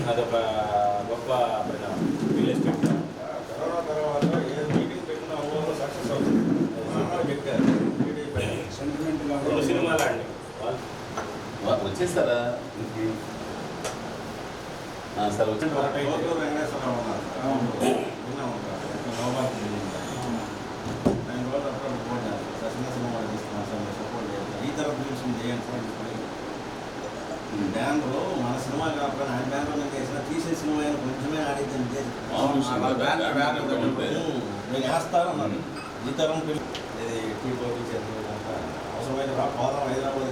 అదొక గొప్ప real estate. Corona తర్వాత ఏ మీటింగ్ పెట్టినా ఊళ్ళో సక్సెస్ అవుతుంది. రెండు సినిమాలు అండి వచ్చేస్తారా సార్ వచ్చి వెంకటేశ్వరరావు ఉన్నారు. విన్నా ఉంటారు. ఆయన రోజు అప్పుడు ఫోన్ చేస్తారు. చిన్న సినిమాలు తీసుకున్నాను సార్, మీరు సపోర్ట్ చేయాలి. ఈ తరఫు ఫిల్మ్స్ చేయండి సార్. బ్యానర్లో మన సినిమా కాకపోయినా ఆయన బ్యానర్ మీద చేసిన తీసే సినిమా అయినా కొంచెమే ఆడిద్దని నేను వేస్తాను అన్నాను. ఈ తరం ఫిల్మ్ ఇది టీ పోటీ అవసరమైతే పోదాం హైదరాబాద్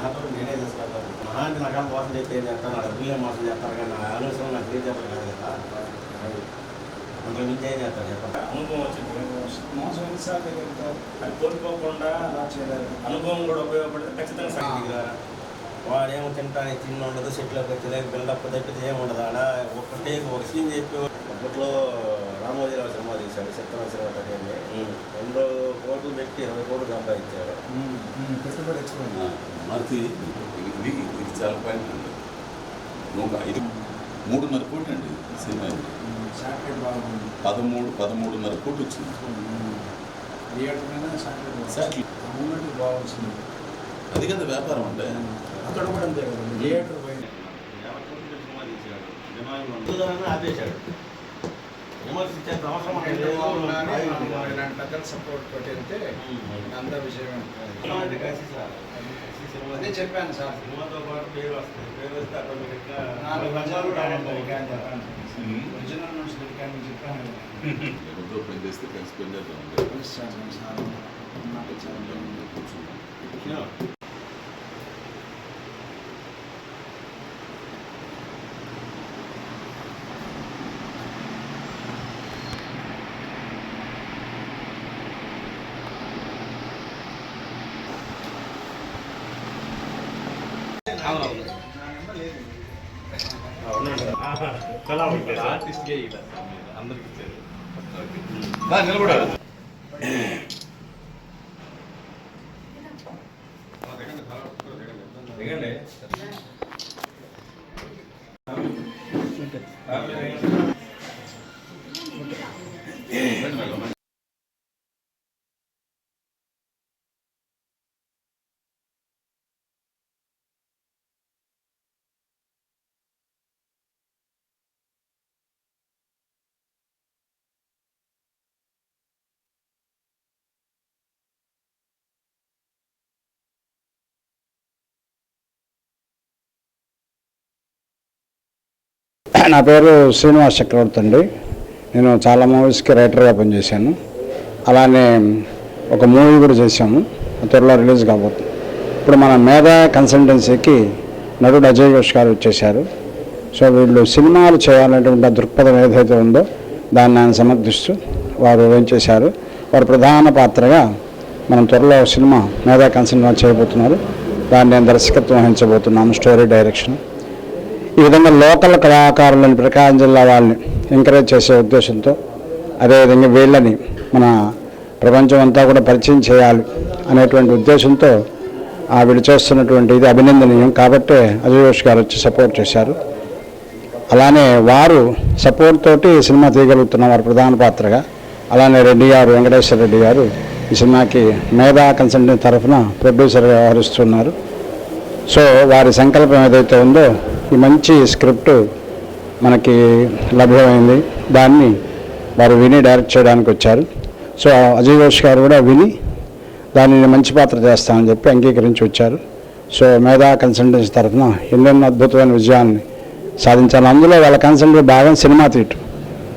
నాతో నేనే తీసుకెళ్తాను. మహా అంటే నాకు మోసం చెప్పి ఏం చేస్తాను, నాకు బిల్లే మోసం చేస్తారు కానీ నా ఆలోచన నాకు ఏం చెప్పాలి కాదు కదా. అంతకు మించి ఏం చేస్తారు చెప్పండి. అనుభవం వచ్చింది. మోసం ఎన్నిసార్లు జరుగుతారు, అది కోల్పోకుండా అనుభవం కూడా ఉపయోగపడితే ఖచ్చితంగా సాగిరా. వాడేమో తింటానికి తిండి ఉండదు, సెట్లోకి వచ్చేదాకా బిల్డప్ తప్పితే ఏమి ఉండదు. ఆడ ఒక సీన్ చెప్పి అప్పట్లో రామోజీరావు సినిమా తీశాడు, చిత్రం సినిమా తగ్గండి. 2 కోట్లు పెట్టి 20 కోట్లు సంపాదించారు. పెట్టుబడి మారుతి ఇది చాలా పాయింట్ అండి. ఇది 3.5 కోట్లు అండి సినిమా. 13.5 కోట్లు వచ్చింది. అది కదా వ్యాపారం అంటే. అక్కడ కూడా అంతే కదా, థియేటర్ పోయిన సినిమా తీశాడు, ఆపేశాడు. విమర్శించేంత అవసరం ఇలాంటి పెద్దల సపోర్ట్ పెట్టితే అంత విషయం అదే చెప్పాను సార్. సినిమాతో పాటు పేరు వస్తుంది, పేరు వస్తే ఆటోమేటిక్గా 4 గంటలు ఒరిజినల్ నుంచి దొరికాయని చెప్పాను. ఎవరితో పని చేస్తే కలిసి పని చేద్దాం. ఆర్టిస్ట్కే అందరికి నిలబడాలి. దిగండి. నా పేరు శ్రీనివాస్ చక్రవర్తి అండి. నేను చాలా మూవీస్కి రైటర్గా పనిచేశాను. అలానే ఒక మూవీ కూడా చేశాము, త్వరలో రిలీజ్ కాబోతుంది. ఇప్పుడు మన మేధా కన్సల్టెన్సీకి నటుడు అజయ్ ఘోష్ గారు వచ్చేశారు. సో వీళ్ళు సినిమాలు చేయాలనేటువంటి దృక్పథం ఏదైతే ఉందో దాన్ని ఆయన సమర్థిస్తూ వారు ఏం చేశారు, వారు ప్రధాన పాత్రగా మనం త్వరలో సినిమా మేధా కన్సల్టెన్సీ చేయబోతున్నారు. దాన్ని నేను దర్శకత్వం వహించబోతున్నాను, స్టోరీ డైరెక్షన్. ఈ విధంగా లోకల్ కళాకారులను ప్రకాశం జిల్లా వాళ్ళని ఎంకరేజ్ చేసే ఉద్దేశంతో, అదేవిధంగా వీళ్ళని మన ప్రపంచం అంతా కూడా పరిచయం చేయాలి అనేటువంటి ఉద్దేశంతో వీళ్ళు చేస్తున్నటువంటి ఇది అభినందనీయం. కాబట్టి అజయ్ ఘోష్ గారు వచ్చి సపోర్ట్ చేశారు. అలానే వారు సపోర్ట్ తోటి సినిమా తీయగలుగుతున్న వారు ప్రధాన పాత్రగా. అలానే రెడ్డి గారు, వెంకటేశ్వర రెడ్డి గారు ఈ సినిమాకి మేధా కన్సల్టెన్సీ తరఫున ప్రొడ్యూసర్గా వ్యవహరిస్తున్నారు. సో వారి సంకల్పం ఏదైతే ఉందో ఈ మంచి స్క్రిప్ట్ మనకి లభ్యమైంది, దాన్ని వారు విని డైరెక్ట్ చేయడానికి వచ్చారు. సో అజయ్ ఘోష్ గారు కూడా విని దానిని మంచి పాత్ర చేస్తామని చెప్పి అంగీకరించి వచ్చారు. సో మేధా కన్సల్టెన్సీ తరఫున ఎన్నెన్నో అద్భుతమైన విజయాన్ని సాధించాలి. అందులో వాళ్ళ కన్సల్టెన్సీ భాగం సినిమా తీయటం.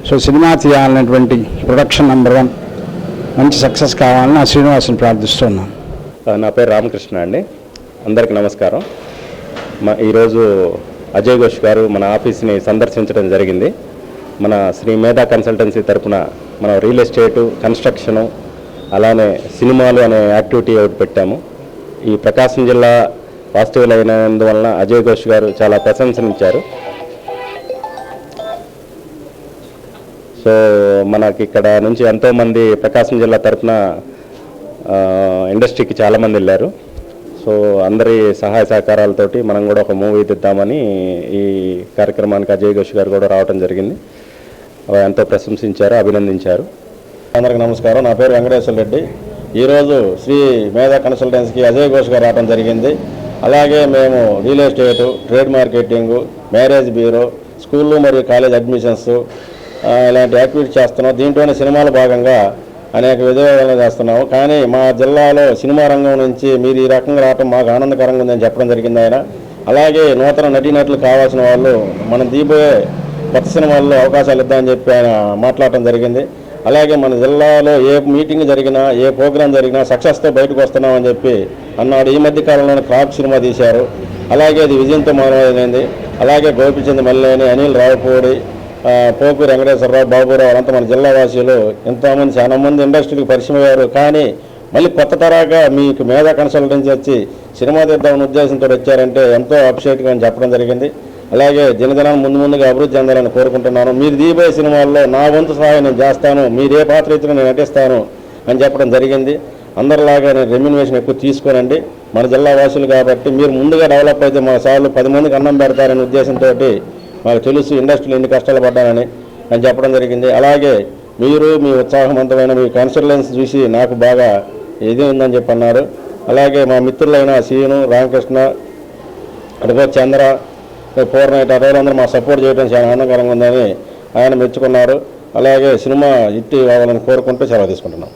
సో సినిమా తీయాలనేటువంటి ప్రొడక్షన్ నెంబర్ 1 మంచి సక్సెస్ కావాలని ఆ శ్రీనివాసుని ప్రార్థిస్తున్నాను. నా పేరు రామకృష్ణ అండి. అందరికీ నమస్కారం. ఈరోజు అజయ్ ఘోష్ గారు మన ఆఫీస్ని సందర్శించడం జరిగింది. మన శ్రీ మేధా కన్సల్టెన్సీ తరఫున మనం రియల్ ఎస్టేటు, కన్స్ట్రక్షను, అలానే సినిమాలు అనే యాక్టివిటీ ఒకటి పెట్టాము. ఈ ప్రకాశం జిల్లా వాస్తవులైనందువలన అజయ్ ఘోష్ గారు చాలా ప్రశంసనిచ్చారు. సో మనకి ఇక్కడ నుంచి ఎంతోమంది ప్రకాశం జిల్లా తరఫున ఇండస్ట్రీకి చాలామంది వెళ్ళారు. సో అందరి సహాయ సహకారాలతోటి మనం కూడా ఒక మూవీ తీద్దామని ఈ కార్యక్రమానికి అజయ్ ఘోష్ గారు కూడా రావడం జరిగింది. ఎంతో ప్రశంసించారు, అభినందించారు. అందరికీ నమస్కారం. నా పేరు వెంకటేశ్వర రెడ్డి. ఈరోజు శ్రీ మేధా కన్సల్టెన్సీకి అజయ్ ఘోష్ గారు రావడం జరిగింది. అలాగే మేము real estate, trade marketing, marriage bureau, స్కూళ్ళు మరియు కాలేజ్ అడ్మిషన్స్ ఇలాంటి యాక్టివిటీ చేస్తున్నాం. దీంట్లోనే సినిమాల భాగంగా అనేక విధులు చేస్తున్నాము. కానీ మా జిల్లాలో సినిమా రంగం నుంచి మీరు ఈ రకంగా రావడం మాకు ఆనందకరంగా ఉందని చెప్పడం జరిగింది ఆయన. అలాగే నూతన నటీనటులు కావాల్సిన వాళ్ళు మనం దీపోయే కొత్త సినిమాల్లో అవకాశాలు ఇద్దామని చెప్పి ఆయన మాట్లాడటం జరిగింది. అలాగే మన జిల్లాలో ఏ మీటింగ్ జరిగినా, ఏ ప్రోగ్రాం జరిగినా సక్సెస్తో బయటకు వస్తున్నామని చెప్పి అన్నాడు. ఈ మధ్య కాలంలోనే క్రాప్ సినిమా తీశారు. అలాగే అది విజయంతో మొదలైంది. అలాగే గోపిచంద్ మల్లేని, అనిల్ రావుపూడి, పోపు వెంకటేశ్వరరావు, బాబురావు అంతా మన జిల్లా వాసీలు ఎంతోమంది చాలా మంది ఇండస్ట్రీకి పరిచయం అయ్యారు. కానీ మళ్ళీ కొత్త తరాగా మీకు మేధా కన్సల్టెన్సీ వచ్చి సినిమా తీద్దామని ఉద్దేశంతో వచ్చారంటే ఎంతో అప్రిషియేట్గా అని చెప్పడం జరిగింది. అలాగే దినదినాన్ని ముందుగా అభివృద్ధి చెందాలని కోరుకుంటున్నాను. మీరు దీపోయే సినిమాల్లో నా వంతు సహాయం నేను చేస్తాను, మీరు ఏ పాత్ర ఇచ్చినా నేను నటిస్తాను అని చెప్పడం జరిగింది. అందరిలాగా నేను రెమ్యునరేషన్ ఎక్కువ తీసుకోనండి, మన జిల్లా వాసులు కాబట్టి మీరు ముందుగా డెవలప్ అయితే మా సార్లు 10 మందికి అన్నం పెడతారనే ఉద్దేశంతో మాకు తెలుసు ఇండస్ట్రీలో ఎన్ని కష్టాలు పడ్డానని చెప్పడం జరిగింది. అలాగే మీరు మీ ఉత్సాహవంతమైన మీ కన్సల్టెన్సీ చూసి నాకు బాగా ఇది ఉందని చెప్పి అన్నారు. అలాగే మా మిత్రులైన సీను, రామకృష్ణ, అడుగో చంద్ర, పూర్ణైట్ అదేవిధంగా మా సపోర్ట్ చేయడం చాలా ఆనందకరంగా ఉందని ఆయన మెచ్చుకున్నారు. అలాగే సినిమా హిట్ అవ్వాలని కోరుకుంటూ సెలవు తీసుకుంటున్నాం.